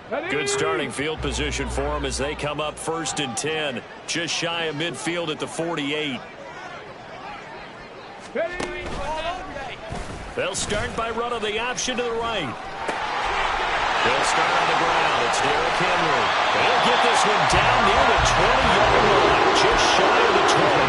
Good starting field position for them as they come up 1st and 10. Just shy of midfield at the 48. They'll start by running the option to the right. They'll start on the ground. It's Derrick Henry. They'll get this one down near the 20-yard line, just shy of the 20.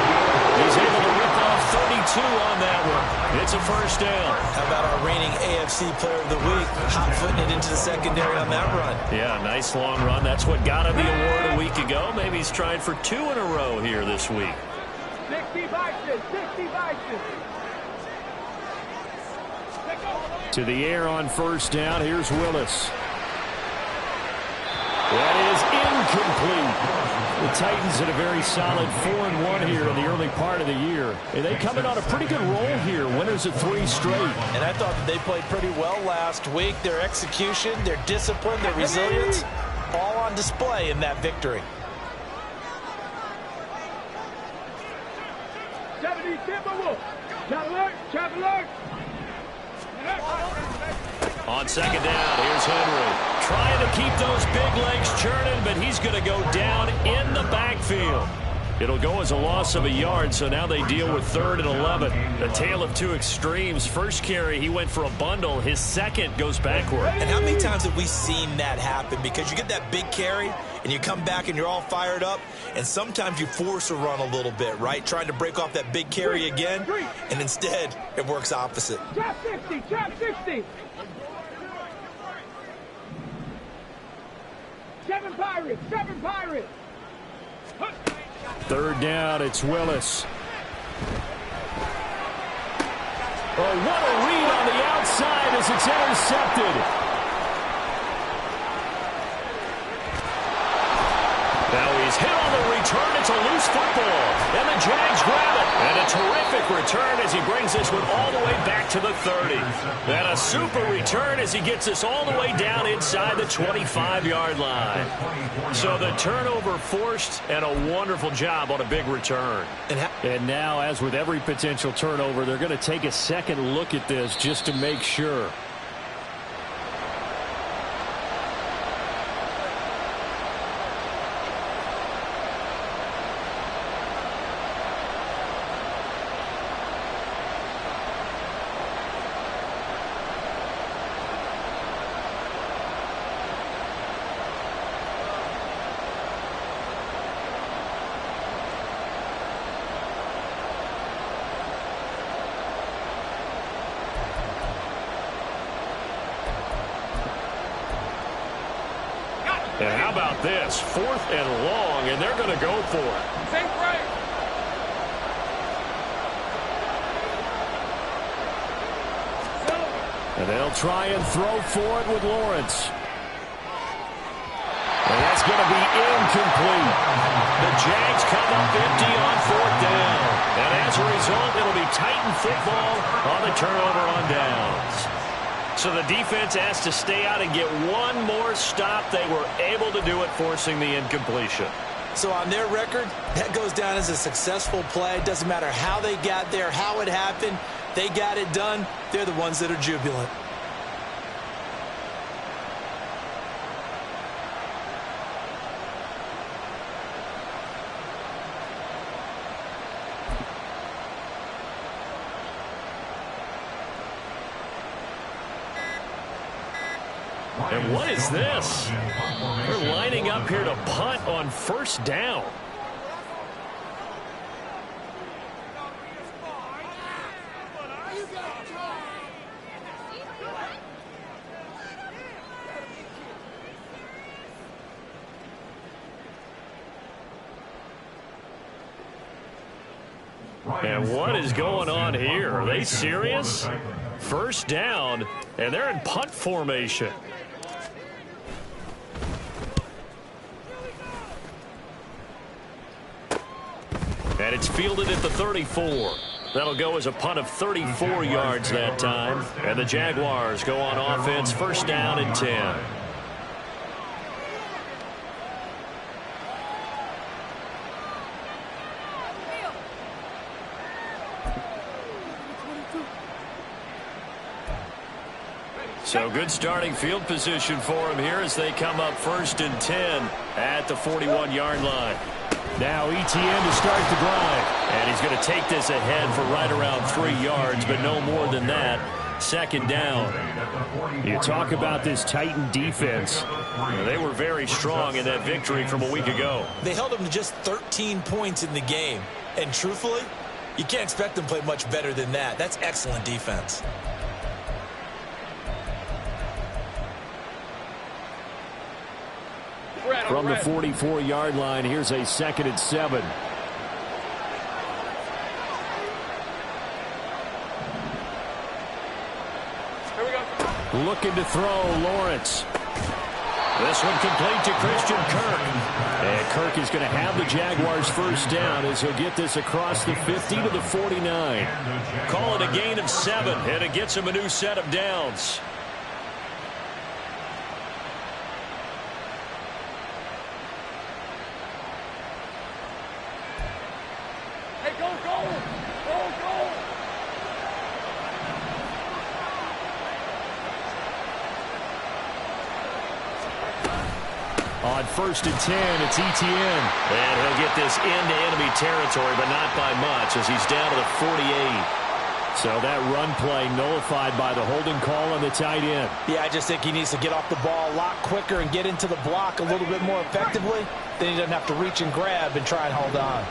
He's able to rip off 32 on that one. It's a first down. How about our reigning AFC Player of the Week, hot-footing it into the secondary on that run? Yeah, nice long run. That's what got him the award a week ago. Maybe he's trying for 2 in a row here this week. 60 Vikings, 60 Vikings. To the air on first down. Here's Willis. That is incomplete. The Titans in a very solid 4-1 here in the early part of the year. And they come in on a pretty good roll here. Winners of 3 straight. And I thought that they played pretty well last week. Their execution, their discipline, their resilience, all on display in that victory. 70 Timberwolves. Traveler. On second down, here's Henry. Trying to keep those big legs churning, but he's going to go down in the backfield. It'll go as a loss of a yard, so now they deal with 3rd and 11. A tale of 2 extremes. First carry, he went for a bundle. His second goes backward. And how many times have we seen that happen? Because you get that big carry, and you come back and you're all fired up, and sometimes you force a run a little bit, right? Trying to break off that big carry again, and instead it works opposite. Trap 60, trap 60. 7 Pirates, 7 Pirates. 3rd down, it's Willis. Oh, what a read on the outside as it's intercepted. Now he's hit on the return. It's a loose football. And the Jags grab it. And a terrific return as he brings this one all the way back to the 30. And a super return as he gets this all the way down inside the 25-yard line. So the turnover forced and a wonderful job on a big return. And now, as with every potential turnover, they're going to take a second look at this just to make sure. And how about this? 4th and long, and they're going to go for it. Safe right. And they'll try and throw for it with Lawrence. And that's going to be incomplete. The Jags come up empty on 4th down. And as a result, it'll be Titan football on the turnover on downs. So the defense has to stay out and get one more stop. They were able to do it, forcing the incompletion. So on their record, that goes down as a successful play. It doesn't matter how they got there, how it happened. They got it done. They're the ones that are jubilant. And what is this? They're lining up here to punt on 1st down. And what is going on here? Are they serious? 1st down, and they're in punt formation. And it's fielded at the 34. That'll go as a punt of 34 yards that time. And the Jaguars go on offense, 1st down and 10. So good starting field position for him here as they come up 1st and 10 at the 41-yard line. Now ETN to start the drive. And he's going to take this ahead for right around 3 yards, but no more than that. 2nd down. You talk about this Titan defense. They were very strong in that victory from a week ago. They held them to just 13 points in the game. And truthfully, you can't expect them to play much better than that. That's excellent defense. From the 44-yard line, here's a 2nd and 7. Looking to throw, Lawrence. This one complete to Christian Kirk. And Kirk is going to have the Jaguars' 1st down as he'll get this across the 50 to the 49. Call it a gain of 7, and it gets him a new set of downs. On 1st and 10, it's ETN. And he'll get this into enemy territory, but not by much as he's down to the 48. So that run play nullified by the holding call on the tight end. Yeah, I just think he needs to get off the ball a lot quicker and get into the block a little bit more effectively. Then he doesn't have to reach and grab and try and hold on.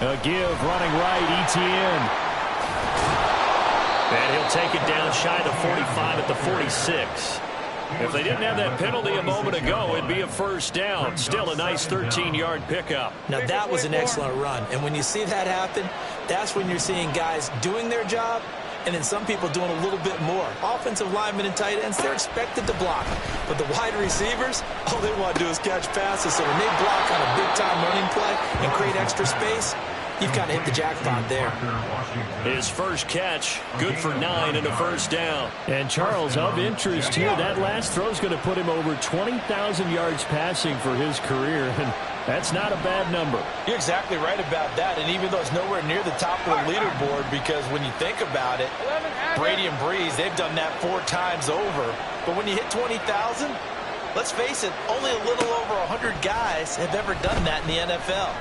A give running right, ETN. And he'll take it down shy of the 45 at the 46. If they didn't have that penalty a moment ago, it'd be a 1st down. Still a nice 13-yard pickup. Now, that was an excellent run. And when you see that happen, that's when you're seeing guys doing their job and then some people doing a little bit more. Offensive linemen and tight ends, they're expected to block. But the wide receivers, all they want to do is catch passes. So when they block on a big-time running play and create extra space, you've kind of hit the jackpot there. His 1st catch, good for 9 and a 1st down. And Charles, of interest here, that last throw is going to put him over 20,000 yards passing for his career. And that's not a bad number. You're exactly right about that. And even though it's nowhere near the top of the leaderboard, because when you think about it, Brady and Breeze, they've done that 4 times over. But when you hit 20,000, let's face it, only a little over 100 guys have ever done that in the NFL.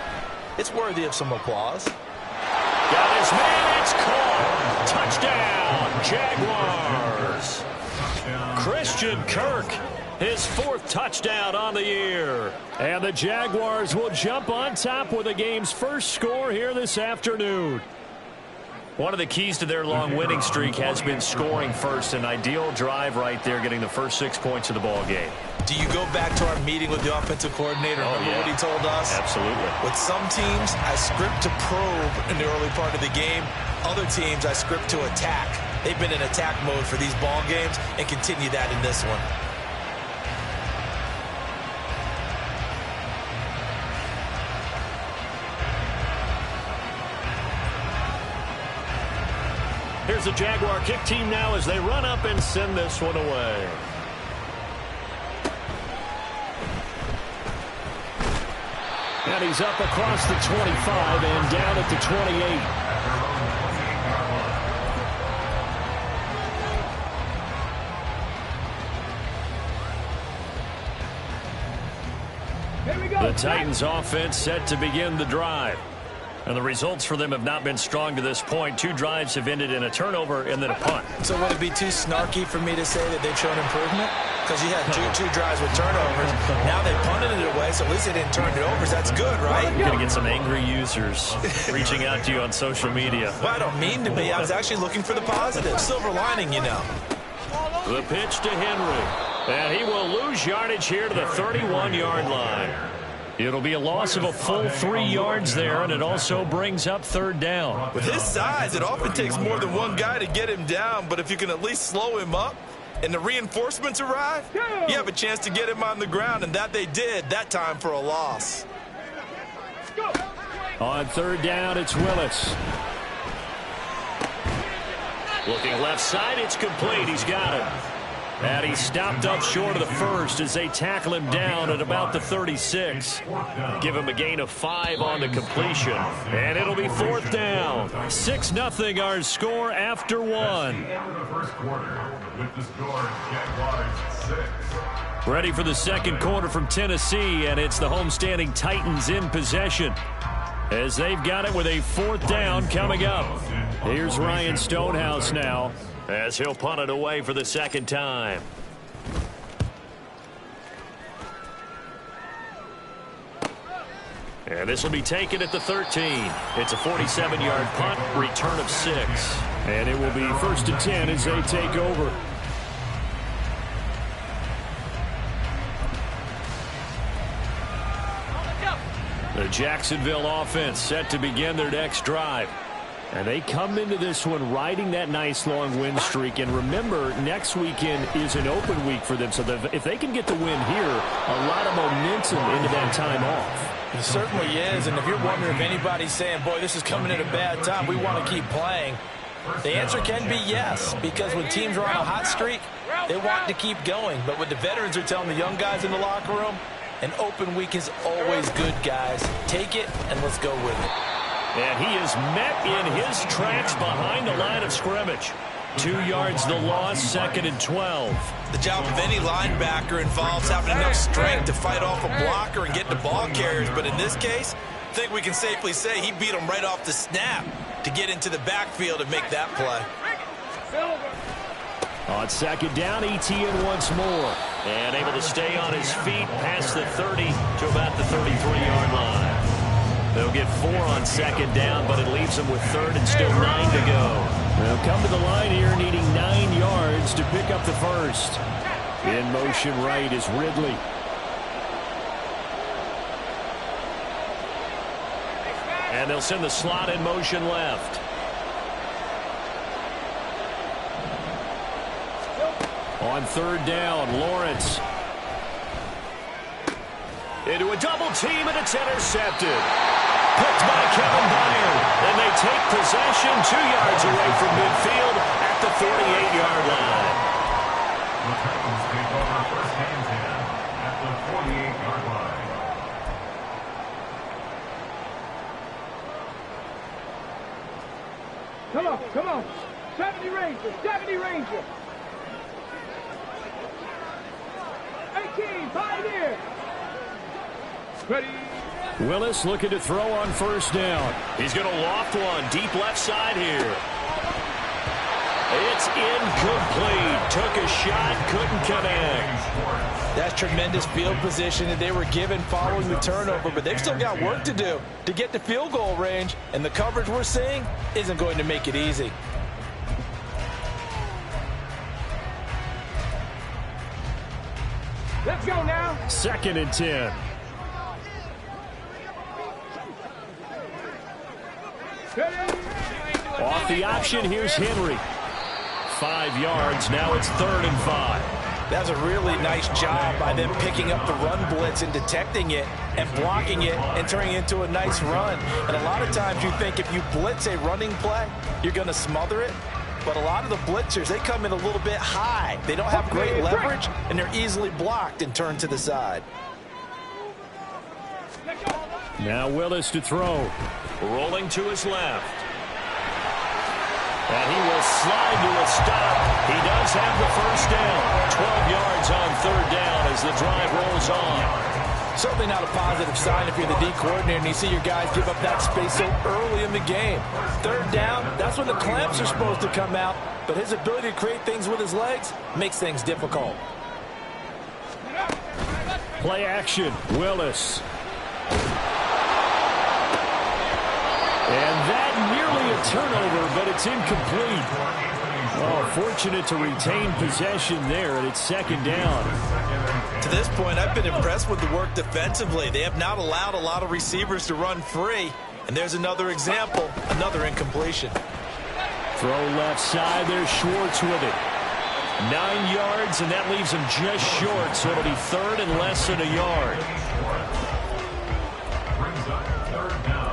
It's worthy of some applause. Got his man, it's caught. Touchdown, Jaguars. Christian Kirk, his 4th touchdown on the year. And the Jaguars will jump on top with the game's 1st score here this afternoon. One of the keys to their long winning streak has been scoring first. An ideal drive right there, getting the first 6 points of the ball game. Do you go back to our meeting with the offensive coordinator? Remember what he told us? Absolutely. With some teams, I script to probe in the early part of the game. Other teams, I script to attack. They've been in attack mode for these ball games and continue that in this one. Here's the Jaguar kick team now as they run up and send this one away. And he's up across the 25 and down at the 28. The Titans offense set to begin the drive. And the results for them have not been strong to this point. 2 drives have ended in a turnover and then a punt. So would it be too snarky for me to say that they've shown improvement? Because you had two drives with turnovers. Now they punted it away, so at least they didn't turn it over. So that's good, right? You're going to get some angry users reaching out to you on social media. Well, I don't mean to be. I was actually looking for the positive. Silver lining, you know. The pitch to Henry. And he will lose yardage here to the 31-yard line. It'll be a loss of a full 3 yards there, and it also brings up 3rd down. With his size, it often takes more than one guy to get him down, but if you can at least slow him up and the reinforcements arrive, you have a chance to get him on the ground, and that they did, that time for a loss. On 3rd down, it's Willis. Looking left side, it's complete. He's got it. And he stopped up short of the first as they tackle him down at about the 36. Give him a gain of 5 on the completion. And it'll be 4th down. 6-0 our score after 1. Ready for the second quarter from Tennessee, and it's the homestanding Titans in possession as they've got it with a 4th down coming up. Here's Ryan Stonehouse now as he'll punt it away for the second time. And this will be taken at the 13. It's a 47-yard punt, return of 6. And it will be 1st and 10 as they take over. The Jacksonville offense set to begin their next drive. And they come into this one riding that nice long win streak. And remember, next weekend is an open week for them. So if they can get the win here, a lot of momentum into that time off. It certainly is. And if you're wondering if anybody's saying, boy, this is coming at a bad time, we want to keep playing, the answer can be yes. Because when teams are on a hot streak, they want to keep going. But what the veterans are telling the young guys in the locker room, an open week is always good, guys. Take it, and let's go with it. And he is met in his tracks behind the line of scrimmage. 2 yards the loss, 2nd and 12. The job of any linebacker involves having enough strength to fight off a blocker and get the ball carriers. But in this case, I think we can safely say he beat him right off the snap to get into the backfield and make that play. On 2nd down, Etienne once more. And able to stay on his feet past the 30 to about the 33-yard line. They'll get 4 on 2nd down, but it leaves them with 3rd and still 9 to go. They'll come to the line here needing 9 yards to pick up the first. In motion right is Ridley. And they'll send the slot in motion left. On 3rd down, Lawrence. Into a double team, and it's intercepted. Picked by Kevin Byard. And they take possession 2 yards away from midfield at the 48-yard line. The Titans take over 1st and 10 at the 48-yard line. Come on. 70 Ranger. 18, Pioneer. Ready. Willis looking to throw on 1st down. He's going to loft one deep left side here. It's incomplete. Took a shot, couldn't connect. That's tremendous field position that they were given following the turnover, but they've still got work to do to get to field goal range, and the coverage we're seeing isn't going to make it easy. Let's go now. 2nd and 10. Off the option, here's Henry. 5 yards, now it's 3rd and 5. That's a really nice job by them picking up the run blitz and detecting it and blocking it and turning it into a nice run. And a lot of times you think if you blitz a running play, you're going to smother it. But a lot of the blitzers, they come in a little bit high. They don't have great leverage, and they're easily blocked and turned to the side. Now Willis to throw. Rolling to his left. And he will slide to a stop. He does have the 1st down. 12 yards on 3rd down as the drive rolls on. Certainly not a positive sign if you're the D coordinator and you see your guys give up that space so early in the game. 3rd down, that's when the clamps are supposed to come out. But his ability to create things with his legs makes things difficult. Play action, Willis. And that nearly a turnover, but it's incomplete. Oh, fortunate to retain possession there, and it's 2nd down. To this point, I've been impressed with the work defensively. They have not allowed a lot of receivers to run free. And there's another example, another incompletion. Throw left side, there's Schwartz with it. 9 yards, and that leaves him just short, so it'll be 3rd and less than a yard. Brings up 3rd down.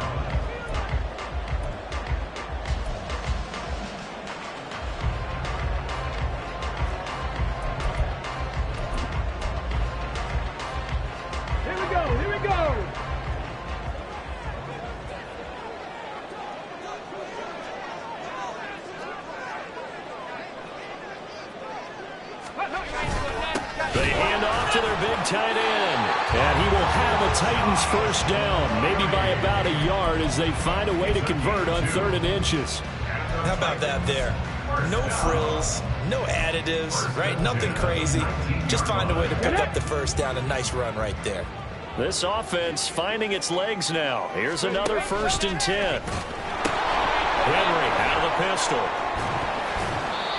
tight end. And he will have a Titans first down, maybe by about a yard as they find a way to convert on 3rd and inches. How about that there? No frills, no additives, right? Nothing crazy. Just find a way to pick up the first down. A nice run right there. This offense finding its legs now. Here's another 1st and 10. Henry out of the pistol.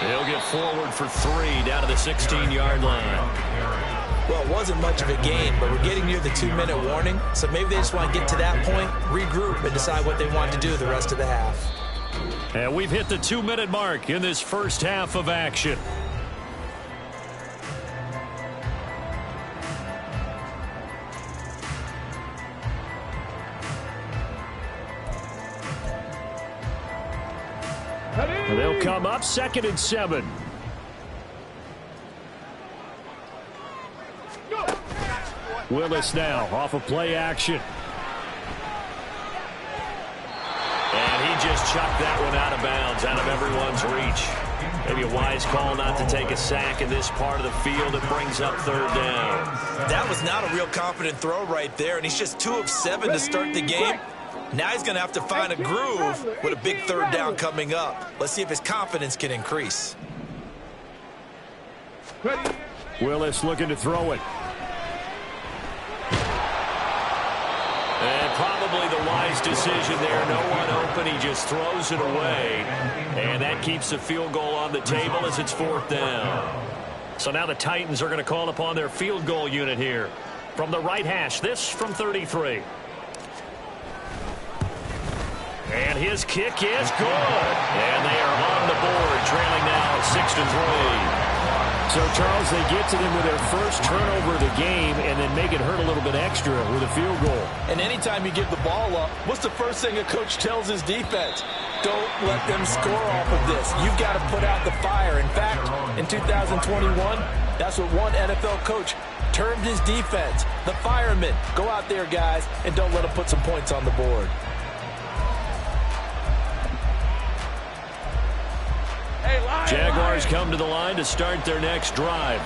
He'll get forward for 3 down to the 16-yard line. Well, it wasn't much of a gain, but we're getting near the 2-minute warning, so maybe they just want to get to that point, regroup, and decide what they want to do the rest of the half. And we've hit the 2-minute mark in this first half of action. And they'll come up 2nd and 7. Willis now off of play action. And he just chucked that one out of bounds, out of everyone's reach. Maybe a wise call not to take a sack in this part of the field. It brings up 3rd down. That was not a real confident throw right there, and he's just 2 of 7 to start the game. Now he's going to have to find a groove with a big 3rd down coming up. Let's see if his confidence can increase. Willis looking to throw it. And probably the wise decision there. No one open. He just throws it away. And that keeps the field goal on the table as it's 4th down. So now the Titans are going to call upon their field goal unit here. From the right hash, this from 33. And his kick is good. And they are on the board, trailing now 6-3. So, Charles, they get to them with their first turnover of the game and then make it hurt a little bit extra with a field goal. And anytime you give the ball up, what's the first thing a coach tells his defense? Don't let them score off of this. You've got to put out the fire. In fact, in 2021, that's what one NFL coach termed his defense. The firemen. Go out there, guys, and don't let them put some points on the board. Jaguars come to the line to start their next drive.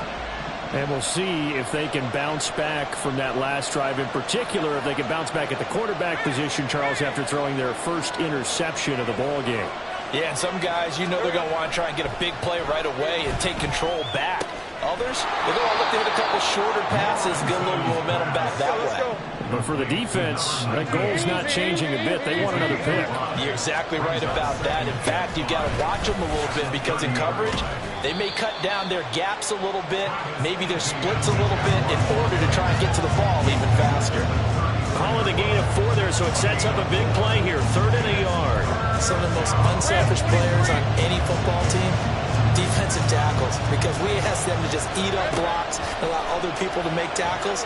And we'll see if they can bounce back from that last drive. In particular, if they can bounce back at the quarterback position, Charles, after throwing their first interception of the ball game. Yeah, and some guys, you know they're going to want to try and get a big play right away and take control back. Others, they're going to look to hit a couple shorter passes, get a little momentum back that way. But for the defense, that goal's not changing a bit. They want another pick. You're exactly right about that. In fact, you've got to watch them a little bit because in coverage, they may cut down their gaps a little bit, maybe their splits a little bit in order to try and get to the ball even faster. Calling the gain of 4 there, so it sets up a big play here. 3rd and a yard. Some of the most unselfish players on any football team, defensive tackles, because we ask them to just eat up blocks, allow other people to make tackles.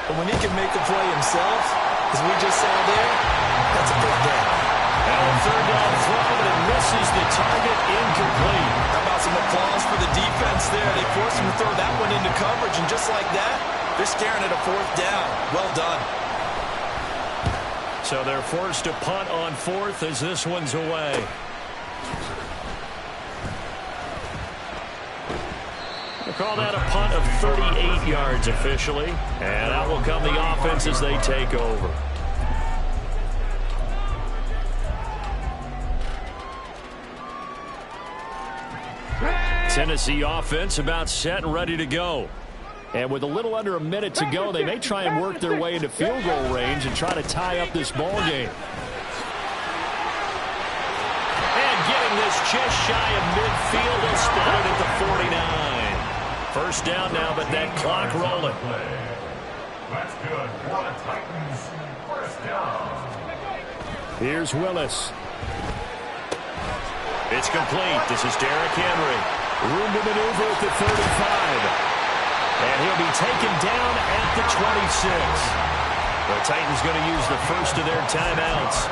But when he can make the play himself, as we just saw there, that's a big day. And a 3rd down throw, but it misses the target, incomplete. How about some applause for the defense there? They forced him to throw that one into coverage, and just like that, they're staring at a 4th down. Well done. So they're forced to punt on 4th as this one's away. We'll call that a punt of 38 yards officially. And out will come the offense as they take over. Tennessee offense about set and ready to go. And with a little under a minute to go, they may try and work their way into field goal range and try to tie up this ball game. And getting this just shy of midfield, they'll spot it at the 49. First down now, but that clock rolling. That's good for the Titans. First down. Here's Willis. It's complete. This is Derrick Henry. Room to maneuver at the 35. And he'll be taken down at the 26. The Titans going to use the first of their timeouts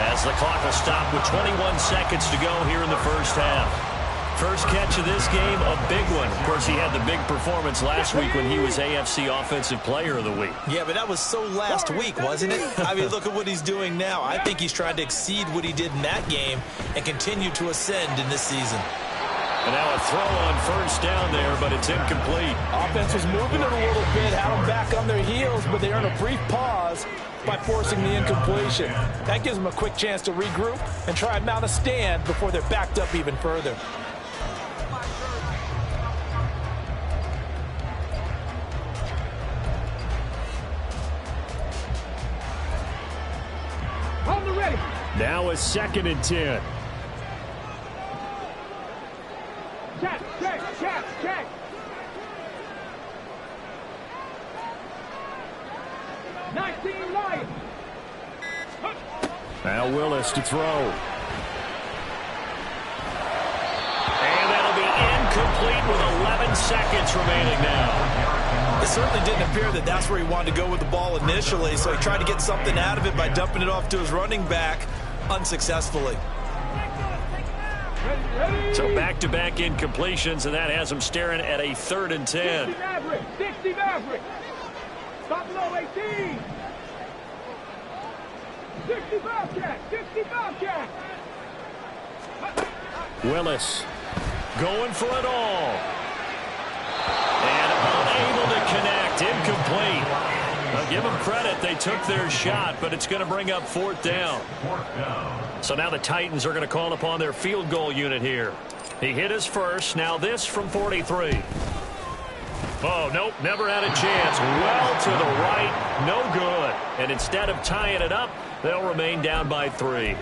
as the clock will stop with 21 seconds to go here in the first half. First catch of this game, a big one. Of course, he had the big performance last week when he was AFC Offensive Player of the Week. Yeah, but that was so last week, wasn't it? I mean, look at what he's doing now. I think he's trying to exceed what he did in that game and continue to ascend in this season. And now a throw on first down there, but it's incomplete. Offense was moving it a little bit, had them back on their heels, but they earned a brief pause by forcing the incompletion. That gives them a quick chance to regroup and try and mount a stand before they're backed up even further. On the ready. Now a 2nd and 10. Check. 19 Lions. Now Willis to throw. And that'll be incomplete with 11 seconds remaining now. It certainly didn't appear that that's where he wanted to go with the ball initially, so he tried to get something out of it by dumping it off to his running back unsuccessfully. So back-to-back incompletions, and that has him staring at a 3rd and 10. 60 Maverick. Stop below 18. 60 Bobcat. Willis going for it all. And unable to connect. Incomplete. Now give them credit. They took their shot, but it's going to bring up 4th down. So now the Titans are going to call upon their field goal unit here. He hit his first. Now this from 43. Oh, nope, never had a chance. Well to the right, no good. And instead of tying it up, they'll remain down by 3.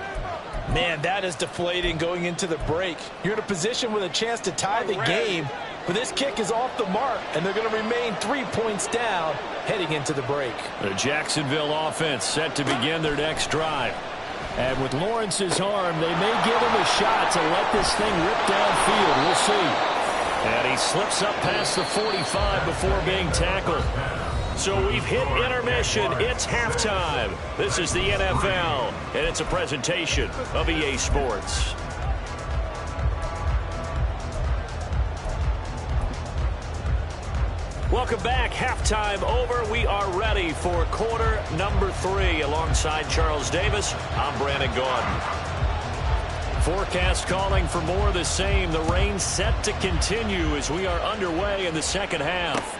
Man, that is deflating going into the break. You're in a position with a chance to tie the game, but this kick is off the mark, and they're going to remain 3 points down heading into the break. The Jacksonville offense set to begin their next drive. And with Lawrence's arm, they may give him a shot to let this thing rip downfield. We'll see. And he slips up past the 45 before being tackled. So we've hit intermission. It's halftime. This is the NFL, and it's a presentation of EA Sports. Welcome back. Halftime over. We are ready for quarter number 3. Alongside Charles Davis, I'm Brandon Gaudin. Forecast calling for more of the same. The rain set to continue as we are underway in the second half.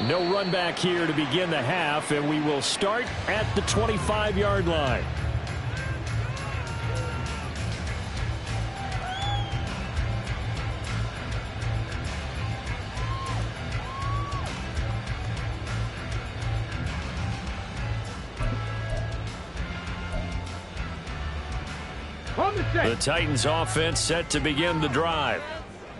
No run back here to begin the half, and we will start at the 25-yard line. The Titans offense set to begin the drive.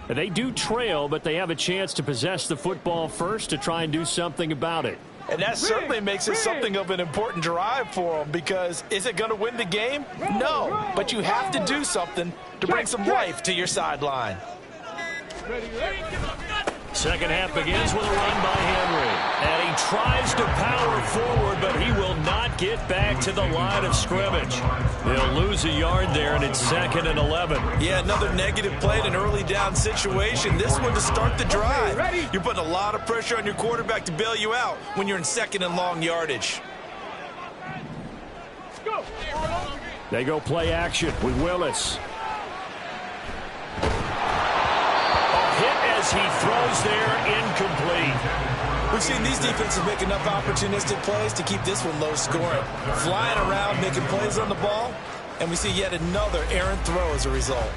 They do trail, but they have a chance to possess the football first to try and do something about it. And that certainly makes it something of an important drive for them, because is it going to win the game? No, but you have to do something to bring some life to your sideline. Second half begins with a run by Henry. And he tries to power forward, but he will not get back to the line of scrimmage. They'll lose a yard there, and it's 2nd and 11. Yeah, another negative play in an early down situation. This one to start the drive. You're putting a lot of pressure on your quarterback to bail you out when you're in 2nd and long yardage. They go play action with Willis. As he throws there, incomplete. We've seen these defenses make enough opportunistic plays to keep this one low scoring. Flying around, making plays on the ball, and we see yet another errant throw as a result.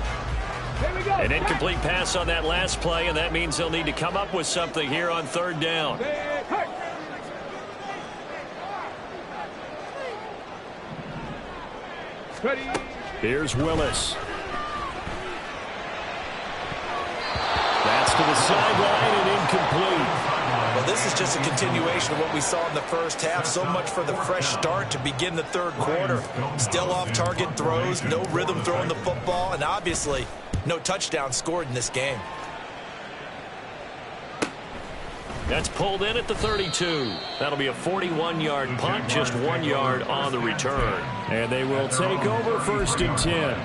An incomplete pass on that last play, and that means they'll need to come up with something here on 3rd down. Here's Willis. That's to the sideline and incomplete. Well, this is just a continuation of what we saw in the first half. So much for the fresh start to begin the 3rd quarter. Still off-target throws, no rhythm throwing the football, and obviously no touchdown scored in this game. That's pulled in at the 32. That'll be a 41-yard punt, just 1 yard on the return. And they will take over 1st and 10.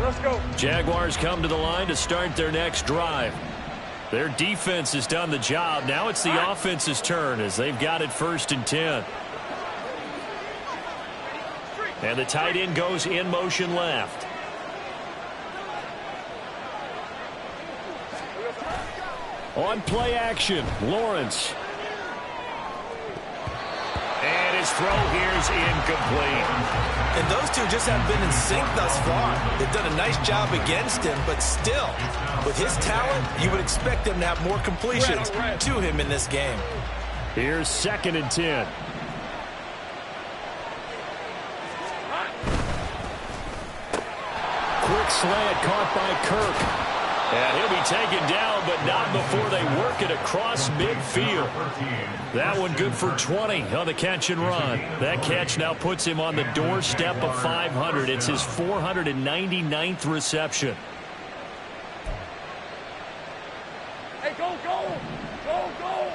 Let's go. Jaguars come to the line to start their next drive. Their defense has done the job. Now it's the offense's turn as they've got it 1st and 10. And the tight end goes in motion left. On play action, Lawrence. And his throw here is incomplete. And those two just haven't been in sync thus far. They've done a nice job against him, but still, with his talent, you would expect them to have more completions to him in this game. Here's 2nd and 10. Quick slant caught by Kirk. And he'll be taken down, but not before they work it across midfield. That one good for 20 on the catch and run. That catch now puts him on the doorstep of 500. It's his 499th reception. Hey, go, go! Go, go!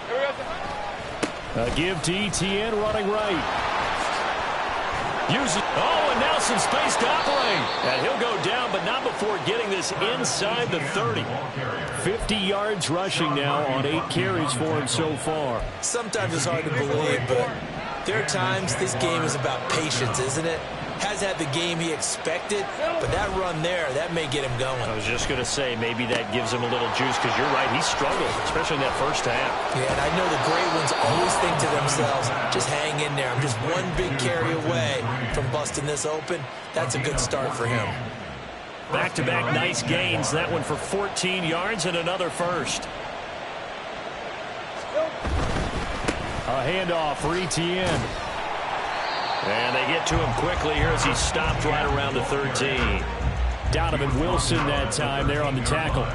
Here we go. A give to Etienne running right. Uses, and now some space to operate. And he'll go down, but not before getting this inside the 30. 50 yards rushing now on 8 carries for him so far. Sometimes it's hard to believe, but there are times this game is about patience, isn't it? Has had the game he expected, but that run there, that may get him going. I was just going to say, maybe that gives him a little juice, because you're right, he struggled, especially in that first half. Yeah, and I know the great ones always think to themselves, just hang in there. I'm just one big carry away from busting this open. That's a good start for him. Back-to-back nice gains. That one for 14 yards and another first. A handoff for Etienne. And they get to him quickly here as he stopped right around the 13. Donovan Wilson that time there on the tackle.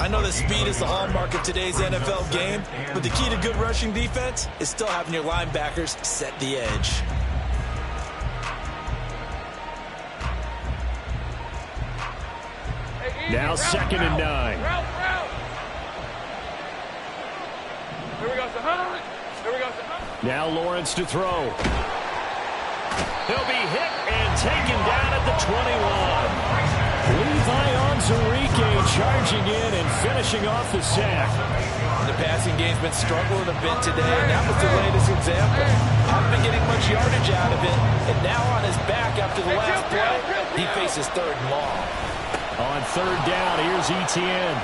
I know that speed is the hallmark of today's NFL game, but the key to good rushing defense is still having your linebackers set the edge. Now 2nd and 9. Here we go, Sahara. Here we go, Sahara. Now Lawrence to throw. He'll be hit and taken down at the 21. Levi Onwuzurike charging in and finishing off the sack. The passing game's been struggling a bit today, and that was the latest example. Haven't been getting much yardage out of it, and now on his back after the last play, he faces 3rd and long. On 3rd down, here's Etienne.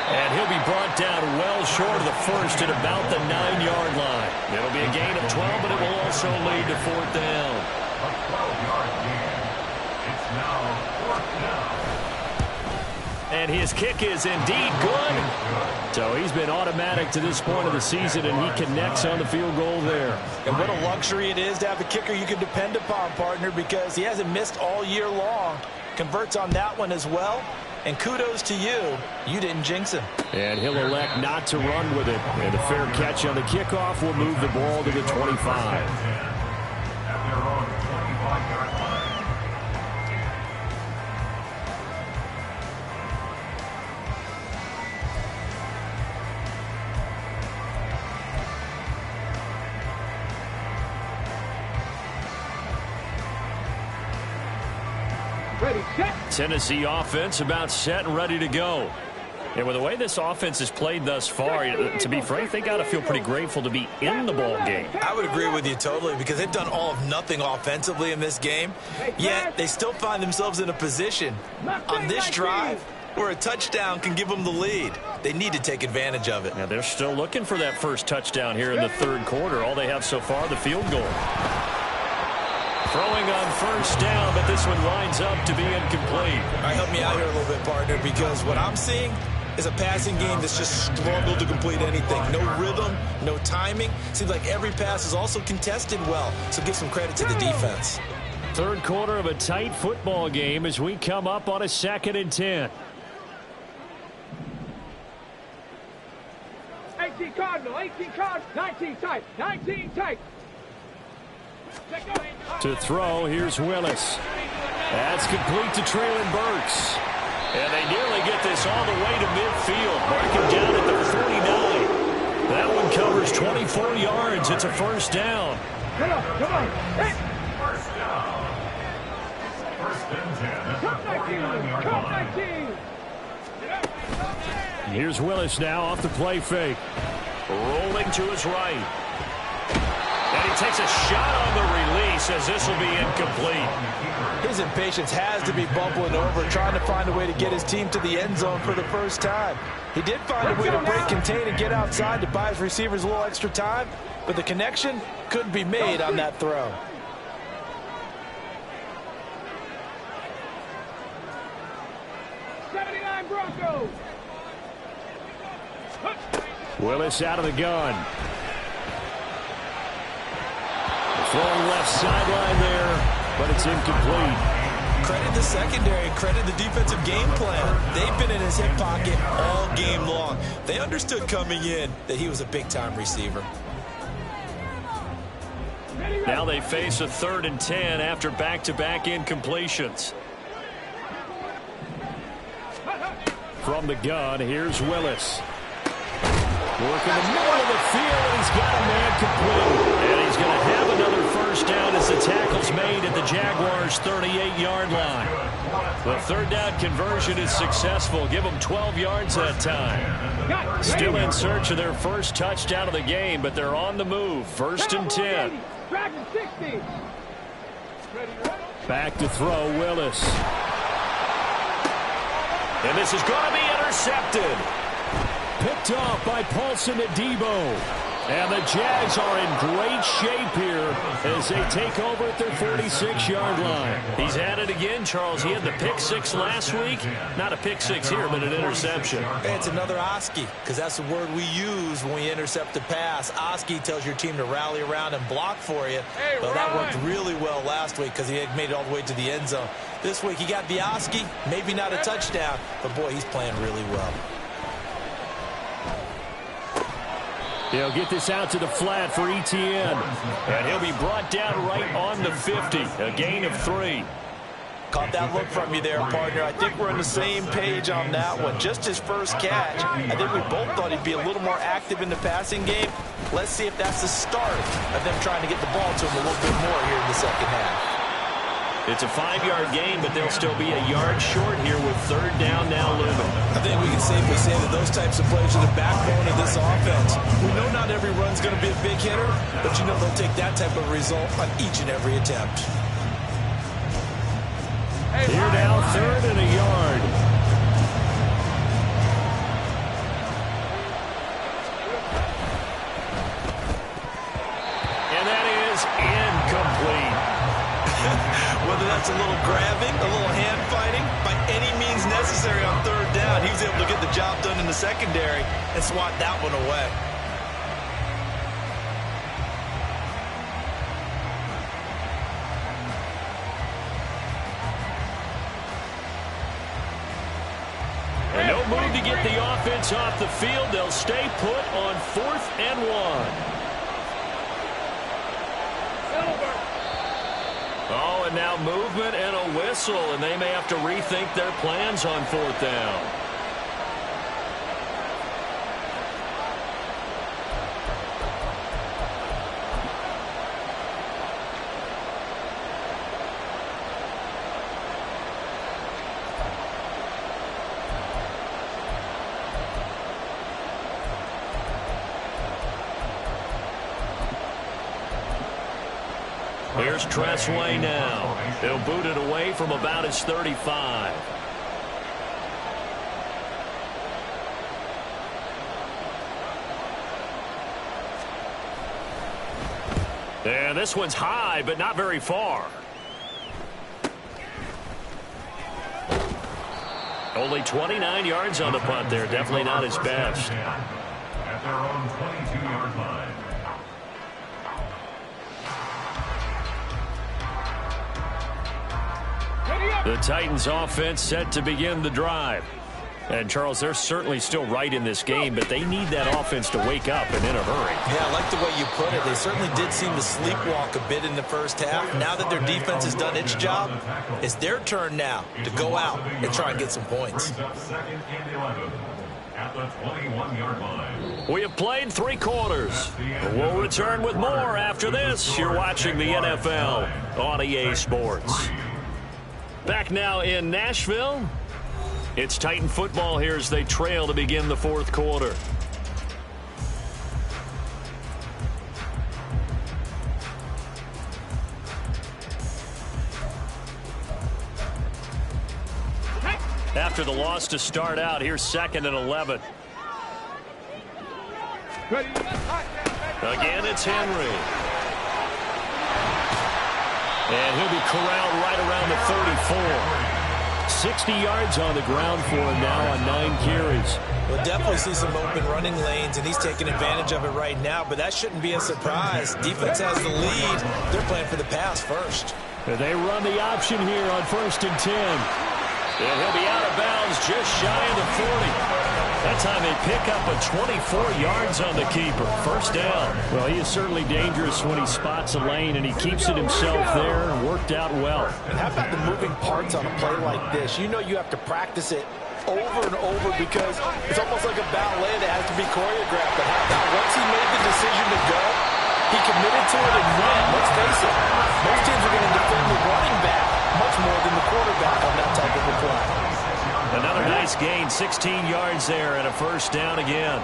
And he'll be brought down well short of the first at about the 9-yard line. It'll be a gain of 12, but it will also lead to 4th down. A 12-yard gain. It's now 4th down. And his kick is indeed good. So he's been automatic to this point of the season, and he connects on the field goal there. And what a luxury it is to have a kicker you can depend upon, partner, because he hasn't missed all year long. Converts on that one as well. And kudos to you. You didn't jinx him. And he'll elect not to run with it. And a fair catch on the kickoff will move the ball to the 25. At their own 25-yard line. Ready, set. Tennessee offense about set and ready to go. And with the way this offense has played thus far, to be frank, they got to feel pretty grateful to be in the ball game. I would agree with you totally, because they've done all of nothing offensively in this game, yet they still find themselves in a position on this drive where a touchdown can give them the lead. They need to take advantage of it. Now they're still looking for that first touchdown here in the 3rd quarter. All they have so far, the field goal. Throwing on 1st down, but this one winds up to be incomplete. All right, help me out here a little bit, partner, because what I'm seeing is a passing game that's just struggled to complete anything. No rhythm, no timing. Seems like every pass is also contested well, so give some credit to the defense. 3rd quarter of a tight football game as we come up on a 2nd and 10. 18 Cardinal, 18 Cardinal, 19 tight, 19 tight. To throw, here's Willis. That's complete to Treylon Burks. And they nearly get this all the way to midfield. Marking down at the 49. That one covers 24 yards. It's a 1st down. Come on. Hey. 1st down. 1st and 10 at the 49-yard line. Come 19. Here's Willis now off the play fake. Rolling to his right. And he takes a shot on the release as this will be incomplete. His impatience has to be bubbling over, trying to find a way to get his team to the end zone for the first time. He did find a way to break contain and get outside to buy his receivers a little extra time, but the connection couldn't be made on that throw. Broncos. Willis out of the gun. Throwing left sideline there, but it's incomplete. Credit the secondary, credit the defensive game plan. They've been in his hip pocket all game long. They understood coming in that he was a big-time receiver. Now they face a 3rd and 10 after back-to-back incompletions. From the gun, here's Willis. Working the middle of the field, and he's got a man complete. And he's going to have another first down as the tackle's made at the Jaguars' 38-yard line. The 3rd down conversion is successful. Give them 12 yards that time. Still in search of their first touchdown of the game, but they're on the move. 1st and 10. Back to throw, Willis. And this is going to be intercepted. Picked off by Paulson Adebo. And the Jags are in great shape here as they take over at their 46-yard line. He's at it again, Charles. He had the pick 6 last week. Not a pick 6 here, but an interception. It's another Oski, because that's the word we use when we intercept a pass. Oski tells your team to rally around and block for you. But that worked really well last week because he had made it all the way to the end zone. This week he got the Oski, maybe not a touchdown, but boy, he's playing really well. He'll get this out to the flat for Etienne. And he'll be brought down right on the 50. A gain of 3. Caught that look from you there, partner. I think we're on the same page on that one. Just his first catch. I think we both thought he'd be a little more active in the passing game. Let's see if that's the start of them trying to get the ball to him a little bit more here in the second half. It's a 5-yard gain, but they'll still be a yard short here with 3rd down now looming. I think we can safely say that those types of plays are the backbone of this offense. We know not every run's going to be a big hitter, but you know they'll take that type of result on each and every attempt. Here now, 3rd and a yard. And that is incomplete. Whether that's a little grabbing, a little hand fighting, by any means necessary on 3rd down, he was able to get the job done in the secondary and swat that one away. And no move to get the offense off the field. They'll stay put on 4th and 1. Oh, and now movement and a whistle, and they may have to rethink their plans on 4th down. Here's Tressway now. He'll boot it away from about his 35. And this one's high, but not very far. Only 29 yards on the punt there. Definitely not his best. At their own 22-yard line. The Titans offense set to begin the drive. And, Charles, they're certainly still right in this game, but they need that offense to wake up and in a hurry. Yeah, I like the way you put it. They certainly did seem to sleepwalk a bit in the first half. Now that their defense has done its job, it's their turn now to go out and try and get some points. Second and 11 at the 21-yard line. We have played 3 quarters. We'll return with more after this. You're watching the NFL on EA Sports. Back now in Nashville. It's Titan football here as they trail to begin the 4th quarter. after the loss to start out. Here's 2nd and 11. Again, it's Henry. And he'll be corralled right around the 34. 60 yards on the ground for him now on 9 carries. We'll definitely see some open running lanes, and he's taking advantage of it right now, but that shouldn't be a surprise. Defense has the lead. They're playing for the pass first. They run the option here on 1st and 10. And he'll be out of bounds just shy of the 40. That time they pick up a 24 yards on the keeper. First down. Well, he is certainly dangerous when he spots a lane, and he keeps it himself there and worked out well. And how about the moving parts on a play like this? You know you have to practice it over and over because it's almost like a ballet that has to be choreographed. But how about once he made the decision to go, he committed to it and went. Let's face it, most teams are going to defend the running back much more than the quarterback on that type of a play. Another nice gain, 16 yards there, and a first down again.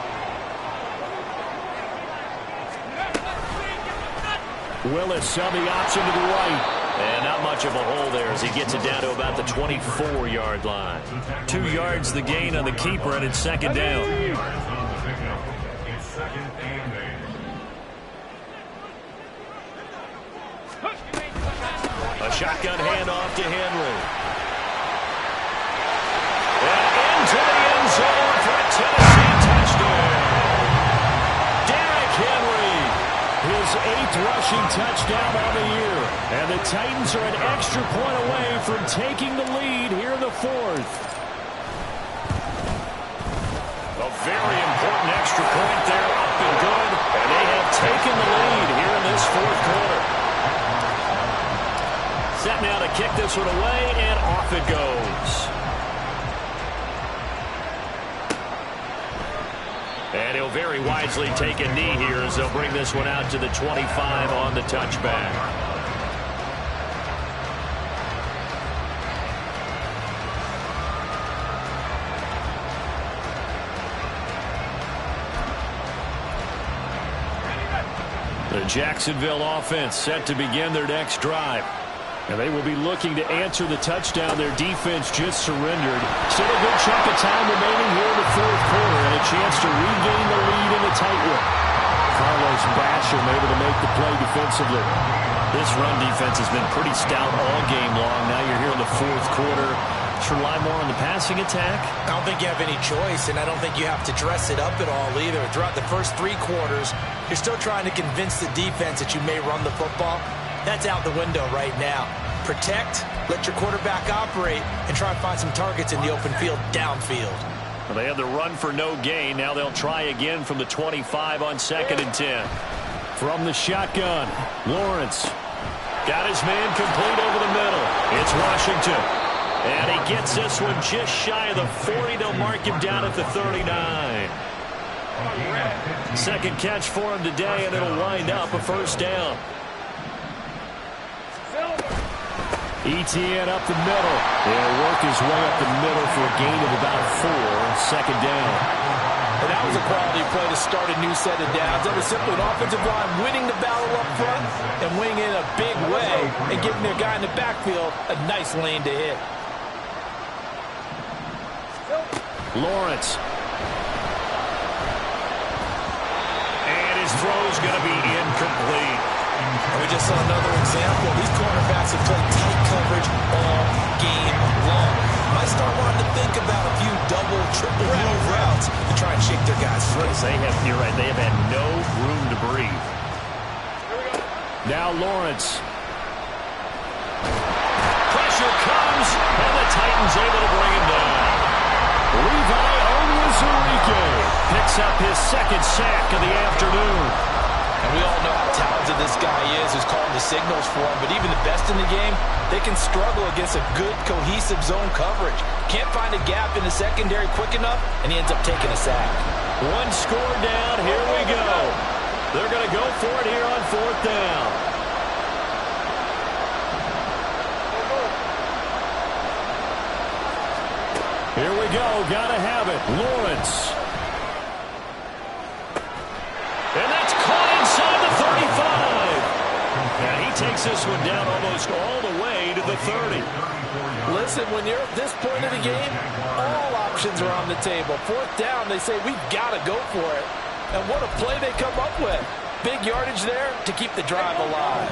Willis on the option to the right. And not much of a hole there as he gets it down to about the 24-yard line. 2 yards the gain on the keeper, and it's 2nd down. It's 2nd and 8. A shotgun handoff to Henry. To the end zone for a Tennessee touchdown. Derrick Henry, his 8th rushing touchdown on the year. And the Titans are an extra point away from taking the lead here in the 4th. A very important extra point there, up and good. And they have taken the lead here in this 4th quarter. Set now to kick this one away, and off it goes. And he'll very wisely take a knee here as they'll bring this one out to the 25 on the touchback. The Jacksonville offense set to begin their next drive. And they will be looking to answer the touchdown their defense just surrendered. Still a good chunk of time remaining here in the 4th quarter and a chance to regain the lead in the tight one. Carlos Basham able to make the play defensively. This run defense has been pretty stout all game long. Now you're here in the 4th quarter. Should rely more on the passing attack? I don't think you have any choice, and I don't think you have to dress it up at all either. Throughout the first 3 quarters, you're still trying to convince the defense that you may run the football. That's out the window right now. Protect, let your quarterback operate, and try and find some targets in the open field downfield. Well, they had the run for no gain. Now they'll try again from the 25 on 2nd and 10. From the shotgun, Lawrence got his man complete over the middle. It's Washington. And he gets this one just shy of the 40. They'll mark him down at the 39. 2nd catch for him today, and it'll wind up a first down. Etienne up the middle. He'll work his way up the middle for a gain of about 4. 2nd down. And that was a quality play to start a new set of downs. That was simply an offensive line winning the battle up front and winning in a big way and giving their guy in the backfield a nice lane to hit. Lawrence. And his throw's going to be incomplete. And we just saw another example. These cornerbacks have played tight coverage all game long. Might start wanting to think about a few double, triple move routes to try and shake their guys free. You're right, they have had no room to breathe. Now Lawrence. Pressure comes, and the Titans able to bring him down. Levi Onwuzurike picks up his 2nd sack of the afternoon. And we all know how talented this guy is who's calling the signals for him. But even the best in the game, they can struggle against a good, cohesive zone coverage. Can't find a gap in the secondary quick enough, and he ends up taking a sack. 1 score down. Here we go. They're going to go for it here on 4th down. Here we go. Got to have it. Lawrence. And that's caught inside the 35. And he takes this one down almost all the way to the 30. Listen, when you're at this point of the game, all options are on the table. Fourth down, they say, we've got to go for it. And what a play they come up with. Big yardage there to keep the drive alive.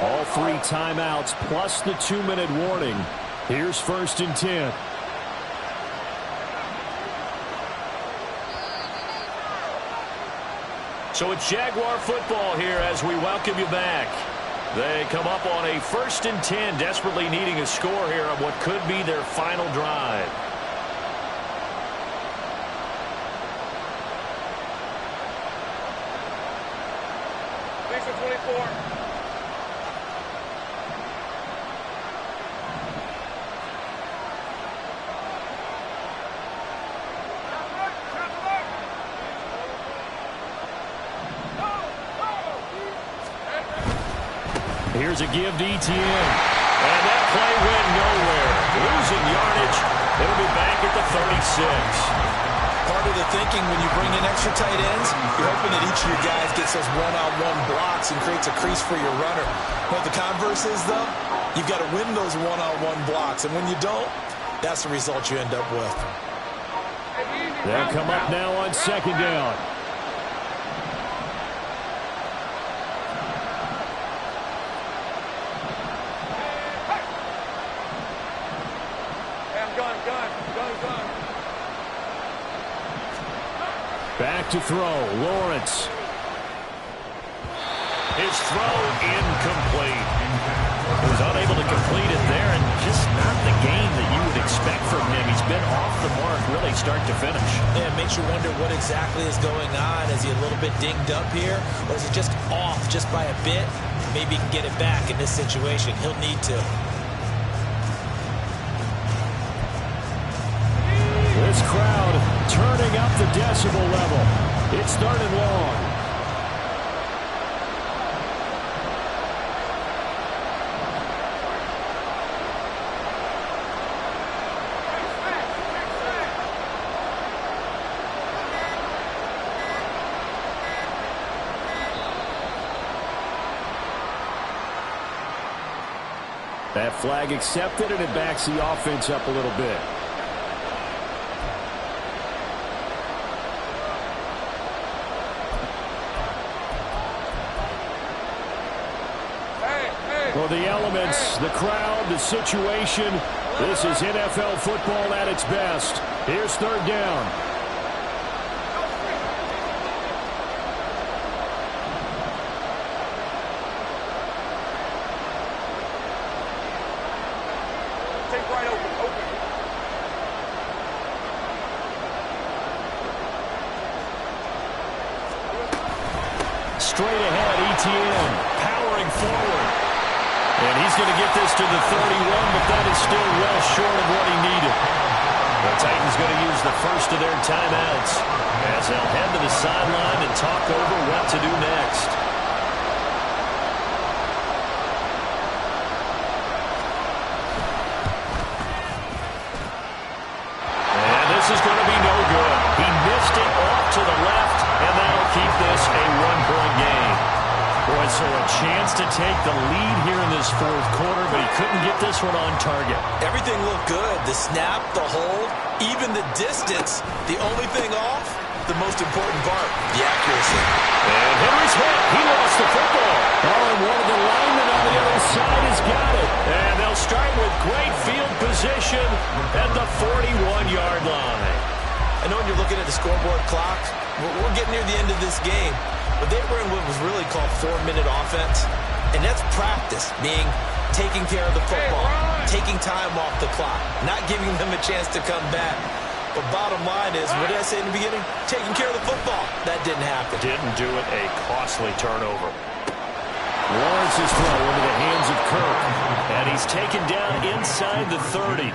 All 3 timeouts plus the 2-minute warning. Here's 1st and 10. So it's Jaguar football here as we welcome you back. They come up on a 1st and 10, desperately needing a score here on what could be their final drive. Lisa 24. Here's a give to ETN. And that play went nowhere. Losing yardage. It'll be back at the 36. Part of the thinking when you bring in extra tight ends, you're hoping that each of your guys gets those one-on-one blocks and creates a crease for your runner. What the converse is, though, you've got to win those one-on-one blocks. And when you don't, that's the result you end up with. They'll come up now on 2nd down. Gun. Back to throw. Lawrence. His throw incomplete. He was unable to complete it there, and just not the game that you would expect from him. He's been off the mark really start to finish. Yeah, it makes you wonder what exactly is going on. Is he a little bit dinged up here, or is it just off just by a bit? Maybe he can get it back in this situation. He'll need to. This crowd turning up the decibel level. It's 3rd and long. That flag accepted, and it backs the offense up a little bit. For the elements, the crowd, the situation, this is NFL football at its best. Here's 3rd down. Take right open. Straight ahead, ETN powering forward. And he's going to get this to the 31, but that is still well short of what he needed. The Titans going to use the first of their timeouts as they'll head to the sideline and talk over what to do next. And this is going to be no good. He missed it off to the left, and that'll keep this a 1-point game. Boy, so a chance to take the lead here in this 4th quarter, but he couldn't get this one on target. Everything looked good. The snap, the hold, even the distance. The only thing off, the most important part, the accuracy. And Henry's hit. He lost the football. Oh, and one of the linemen on the other side has got it. And they'll start with great field position at the 41-yard line. I know when you're looking at the scoreboard clock, we're getting near the end of this game. But they were in what was really called 4-minute offense. And that's practice, meaning taking care of the football, taking time off the clock, not giving them a chance to come back. But bottom line is, what did I say in the beginning? Taking care of the football. That didn't happen. Didn't do it. A costly turnover. Lawrence's throw into the hands of Kirk. And he's taken down inside the 30.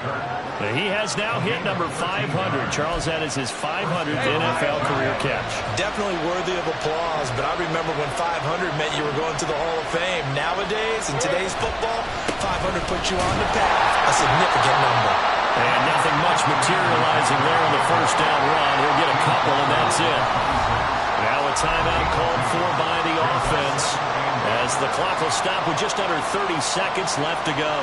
He has now hit number 500. Charles, that is his 500th NFL career catch. Definitely worthy of applause, but I remember when 500 meant you were going to the Hall of Fame. Nowadays, in today's football, 500 puts you on the path, a significant number. And nothing much materializing there on the 1st down run. He'll get a couple, and that's it. Now a timeout called for by the offense as as the clock will stop with just under 30 seconds left to go.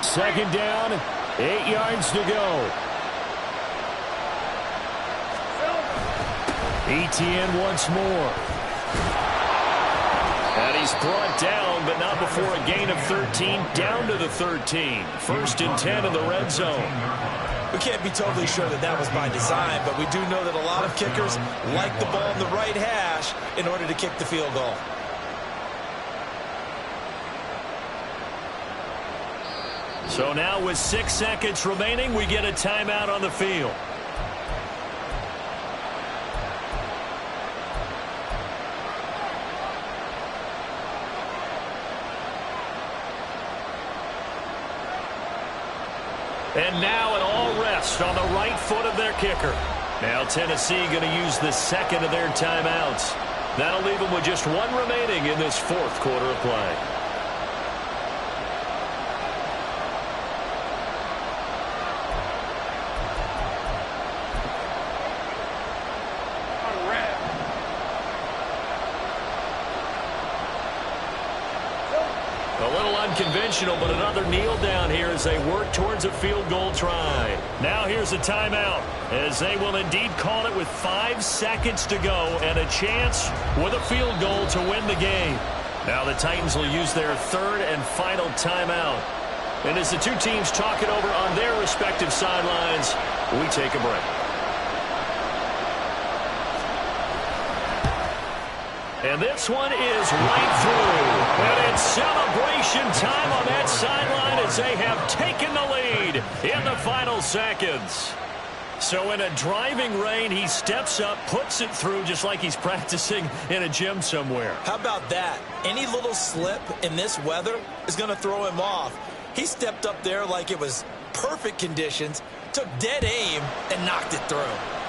Second down, 8 yards to go. Etienne once more. And he's brought down, but not before a gain of 13, down to the 13. First and 10 in the red zone. We can't be totally sure that that was by design, but we do know that a lot of kickers like the ball in the right hash in order to kick the field goal. So now with 6 seconds remaining, we get a timeout on the field. And now an all rest on the right foot of their kicker. Now Tennessee going to use the second of their timeouts. That'll leave them with just one remaining in this fourth quarter of play. Unconventional, but another kneel down here as they work towards a field goal try. Now here's a timeout as they will indeed call it with 5 seconds to go and a chance with a field goal to win the game. Now the Titans will use their third and final timeout. And as the two teams talk it over on their respective sidelines, we take a break. And this one is right through. And it's celebration time on that sideline as they have taken the lead in the final seconds. So in a driving rain, he steps up, puts it through just like he's practicing in a gym somewhere. How about that? Any little slip in this weather is going to throw him off. He stepped up there like it was perfect conditions, took dead aim, and knocked it through.